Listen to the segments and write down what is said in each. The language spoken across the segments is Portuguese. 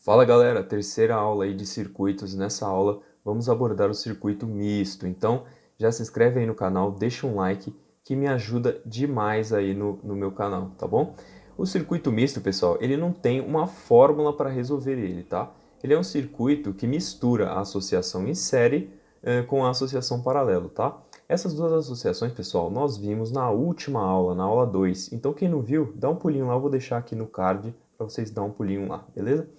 Fala galera, terceira aula aí de circuitos. Nessa aula vamos abordar o circuito misto. Então já se inscreve aí no canal, deixa um like que me ajuda demais aí no meu canal, tá bom? O circuito misto, pessoal, ele não tem uma fórmula para resolver ele, tá? Ele é um circuito que mistura a associação em série com a associação paralelo, tá? Essas duas associações, pessoal, nós vimos na última aula, na aula 2. Então quem não viu, dá um pulinho lá, eu vou deixar aqui no card para vocês dar um pulinho lá, beleza?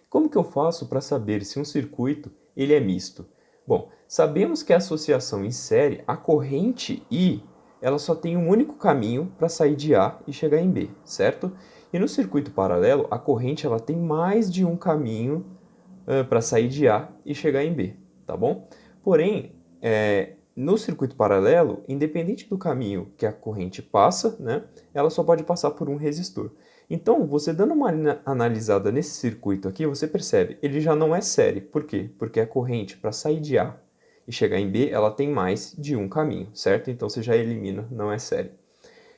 Como que eu faço para saber se um circuito ele é misto? Bom, sabemos que a associação em série, a corrente I, ela só tem um único caminho para sair de A e chegar em B, certo? E no circuito paralelo, a corrente ela tem mais de um caminho para sair de A e chegar em B, tá bom? Porém, no circuito paralelo, independente do caminho que a corrente passa, né, ela só pode passar por um resistor. Então, você dando uma analisada nesse circuito aqui, você percebe, ele já não é série. Por quê? Porque a corrente, para sair de A e chegar em B, ela tem mais de um caminho, certo? Então, você já elimina, não é série.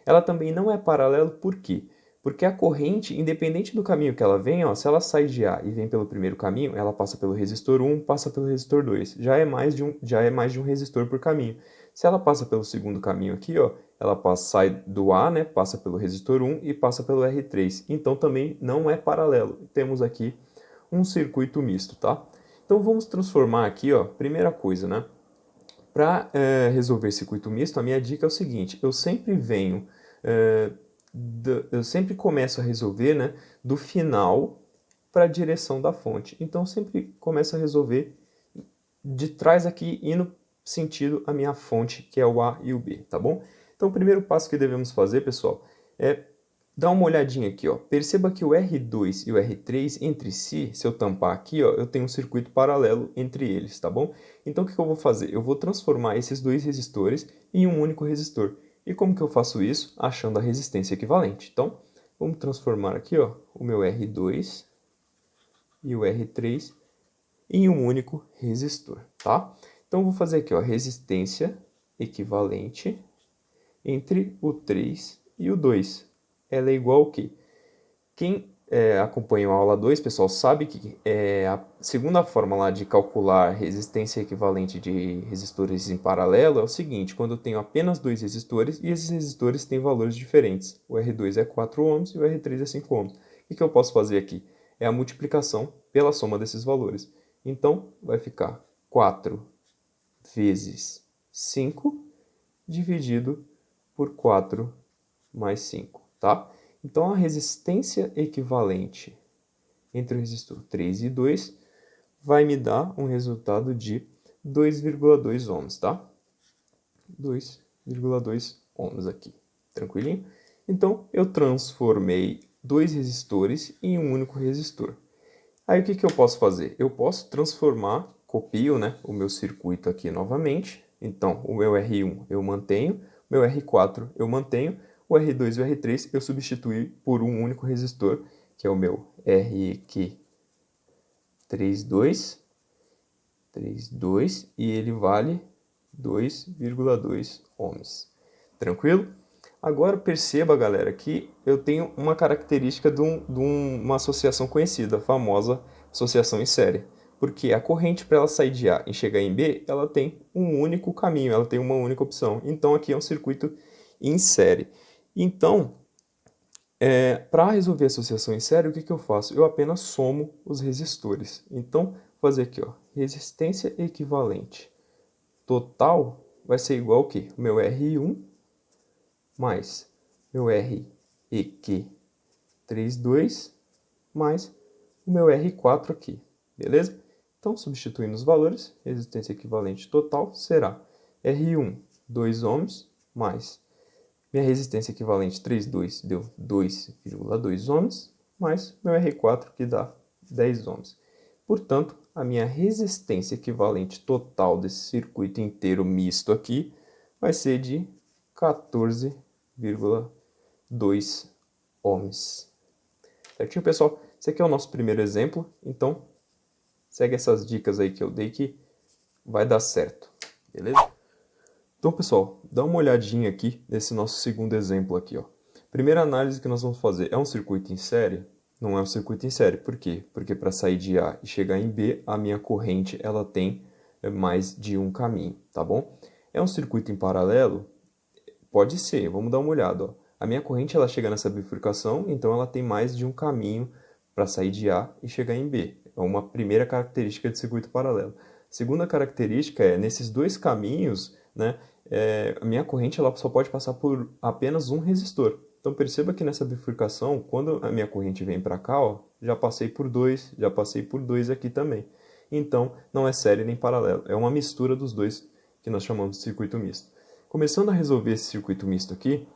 Ela também não é paralelo, por quê? Porque a corrente, independente do caminho que ela vem, ó, se ela sai de A e vem pelo primeiro caminho, ela passa pelo resistor 1, passa pelo resistor 2. Já é mais de um resistor por caminho. Se ela passa pelo segundo caminho aqui, ó, ela sai do A, né, passa pelo resistor 1 e passa pelo R3. Então também não é paralelo. Temos aqui um circuito misto, tá? Então vamos transformar aqui, ó, primeira coisa, né? Para resolver circuito misto, a minha dica é o seguinte: eu sempre venho, eu sempre começo a resolver, né, do final para a direção da fonte. Então, eu sempre começo a resolver de trás aqui, indo sentido a minha fonte, que é o A e o B, tá bom? Então, o primeiro passo que devemos fazer, pessoal, é dar uma olhadinha aqui, ó. Perceba que o R2 e o R3 entre si, se eu tampar aqui, ó, eu tenho um circuito paralelo entre eles, tá bom? Então o que eu vou fazer? Eu vou transformar esses dois resistores em um único resistor. E como que eu faço isso? Achando a resistência equivalente. Então, vamos transformar aqui, ó, o meu R2 e o R3 em um único resistor, tá? Então eu vou fazer aqui, ó, resistência equivalente entre o 3 e o 2. Ela é igual ao quê? Quem acompanhou a aula 2, pessoal, sabe que a segunda forma lá de calcular resistência equivalente de resistores em paralelo é o seguinte: quando eu tenho apenas dois resistores e esses resistores têm valores diferentes. O R2 é 4 ohms e o R3 é 5 ohms. O que eu posso fazer aqui? É a multiplicação pela soma desses valores. Então, vai ficar 4 vezes 5 dividido por 4 mais 5, tá? Então, a resistência equivalente entre o resistor 3 e 2 vai me dar um resultado de 2,2 ohms, tá? 2,2 ohms aqui, tranquilinho? Então, eu transformei dois resistores em um único resistor. Aí, o que eu posso fazer? Eu posso transformar, copio, né, o meu circuito aqui novamente. Então, o meu R1 eu mantenho, o meu R4 eu mantenho, o R2 e o R3 eu substituí por um único resistor, que é o meu REQ32, 32, e ele vale 2,2 ohms. Tranquilo? Agora perceba, galera, que eu tenho uma característica de uma associação conhecida, a famosa associação em série. Porque a corrente, para ela sair de A e chegar em B, ela tem um único caminho, ela tem uma única opção. Então aqui é um circuito em série. Então, para resolver a associação em série, o que eu faço? Eu apenas somo os resistores. Então, vou fazer aqui, ó, resistência equivalente total vai ser igual ao quê? O meu R1 mais meu REQ32 mais o meu R4 aqui, beleza? Então, substituindo os valores, resistência equivalente total será R1, 2 ohms, mais minha resistência equivalente 3,2 deu 2,2 ohms, mais meu R4 que dá 10 ohms. Portanto, a minha resistência equivalente total desse circuito inteiro misto aqui vai ser de 14,2 ohms. Certinho, pessoal? Esse aqui é o nosso primeiro exemplo, então segue essas dicas aí que eu dei que vai dar certo, beleza? Então, pessoal, dá uma olhadinha aqui nesse nosso segundo exemplo aqui, ó. Primeira análise que nós vamos fazer é um circuito em série. não é um circuito em série. Por quê? Porque para sair de A e chegar em B, a minha corrente ela tem mais de um caminho, tá bom? É um circuito em paralelo? Pode ser, vamos dar uma olhada. Ó. A minha corrente ela chega nessa bifurcação, então ela tem mais de um caminho para sair de A e chegar em B. É uma primeira característica de circuito paralelo. Segunda característica é, nesses dois caminhos, né, a minha corrente ela só pode passar por apenas um resistor. Então perceba que nessa bifurcação, quando a minha corrente vem para cá, ó, já passei por dois, já passei por dois aqui também. Então não é série nem paralelo, é uma mistura dos dois que nós chamamos de circuito misto. Começando a resolver esse circuito misto aqui,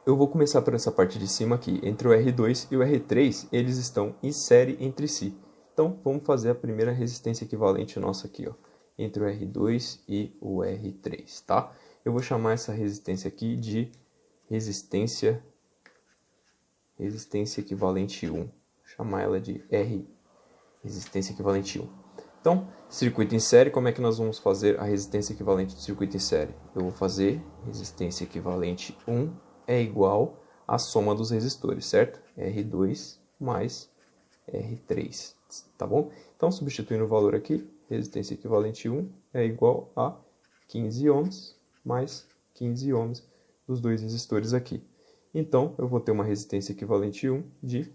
eu vou começar por essa parte de cima aqui. Entre o R2 e o R3, eles estão em série entre si. Então, vamos fazer a primeira resistência equivalente nossa aqui, ó, entre o R2 e o R3, tá? Eu vou chamar essa resistência aqui de resistência equivalente 1. Vou chamar ela de R, resistência equivalente 1. Então, circuito em série, como é que nós vamos fazer a resistência equivalente do circuito em série? Eu vou fazer resistência equivalente 1 é igual à soma dos resistores, certo? R2 mais R3, tá bom? Então, substituindo o valor aqui, resistência equivalente 1 é igual a 15 ohms mais 15 ohms dos dois resistores aqui. Então, eu vou ter uma resistência equivalente 1 de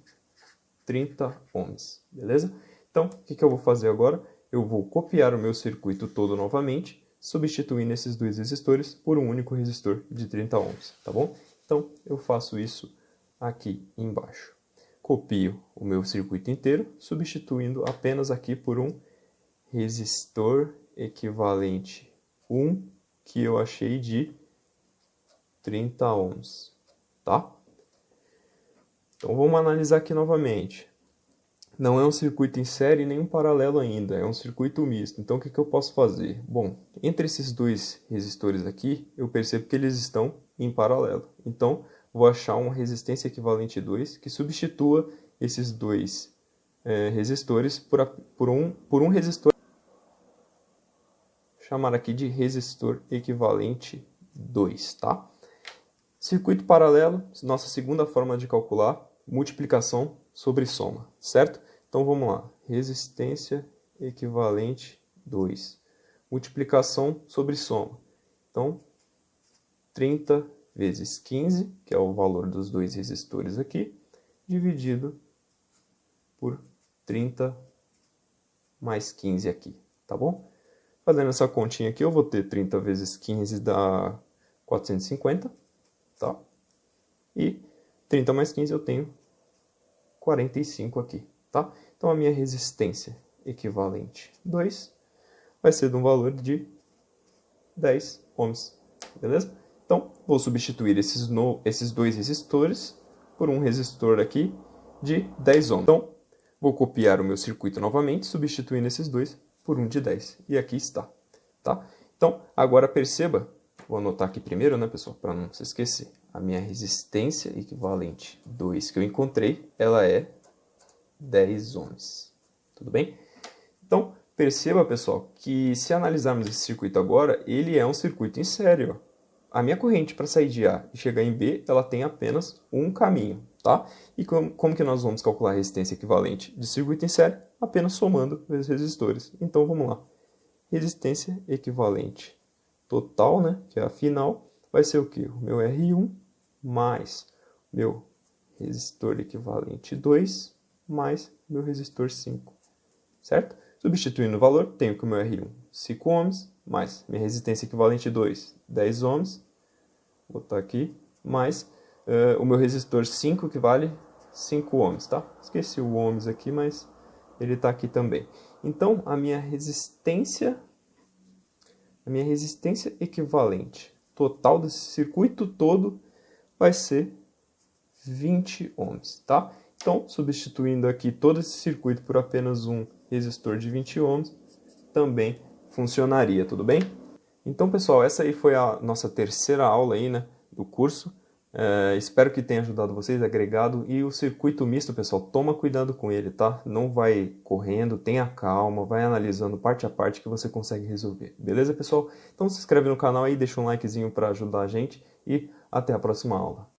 30 ohms, beleza? Então, o que eu vou fazer agora? Eu vou copiar o meu circuito todo novamente, substituindo esses dois resistores por um único resistor de 30 ohms, tá bom? Então, eu faço isso aqui embaixo. Copio o meu circuito inteiro, substituindo apenas aqui por um resistor equivalente 1, que eu achei de 30 ohms, tá? Então, vamos analisar aqui novamente. Não é um circuito em série nem um paralelo ainda, é um circuito misto. Então, o que eu posso fazer? Bom, entre esses dois resistores aqui, eu percebo que eles estão em paralelo. Então, vou achar uma resistência equivalente 2 que substitua esses dois resistores por um resistor. Vou chamar aqui de resistor equivalente 2, tá? Circuito paralelo, nossa segunda forma de calcular, multiplicação sobre soma, certo? Então vamos lá, resistência equivalente 2, multiplicação sobre soma. Então, 30 vezes 15, que é o valor dos dois resistores aqui, dividido por 30 mais 15 aqui, tá bom? Fazendo essa continha aqui, eu vou ter 30 vezes 15 dá 450, tá? E 30 mais 15 eu tenho 45 aqui, tá? Então a minha resistência equivalente 2 vai ser de um valor de 10 ohms, beleza? Então vou substituir esses dois resistores por um resistor aqui de 10 ohms. Então vou copiar o meu circuito novamente, substituindo esses dois por um de 10. E aqui está, tá? Então agora perceba, vou anotar aqui primeiro, né, pessoal, para não se esquecer. A minha resistência equivalente 2 que eu encontrei, ela é 10 ohms. Tudo bem? Então, perceba, pessoal, que se analisarmos esse circuito agora, ele é um circuito em série. Ó. A minha corrente para sair de A e chegar em B, ela tem apenas um caminho, tá? E como que nós vamos calcular a resistência equivalente de circuito em série? Apenas somando os resistores. Então, vamos lá. Resistência equivalente total, né, que é a final, vai ser o quê? O meu R1 mais meu resistor equivalente 2 mais meu resistor 5, certo? Substituindo o valor, tenho que o meu R1 5 ohms, mais minha resistência equivalente 2, 10 ohms, vou botar aqui, mais o meu resistor 5, que vale 5 ohms, tá? Esqueci o ohms aqui, mas ele está aqui também. Então, a minha resistência equivalente total desse circuito todo vai ser 20 ohms, tá? Então, substituindo aqui todo esse circuito por apenas um resistor de 20 ohms, também funcionaria, tudo bem? Então, pessoal, essa aí foi a nossa terceira aula aí, né, do curso. Espero que tenha ajudado vocês, agregado. E o circuito misto, pessoal, toma cuidado com ele, tá? Não vai correndo, tenha calma, vai analisando parte a parte que você consegue resolver. Beleza, pessoal? Então se inscreve no canal aí, deixa um likezinho para ajudar a gente e até a próxima aula.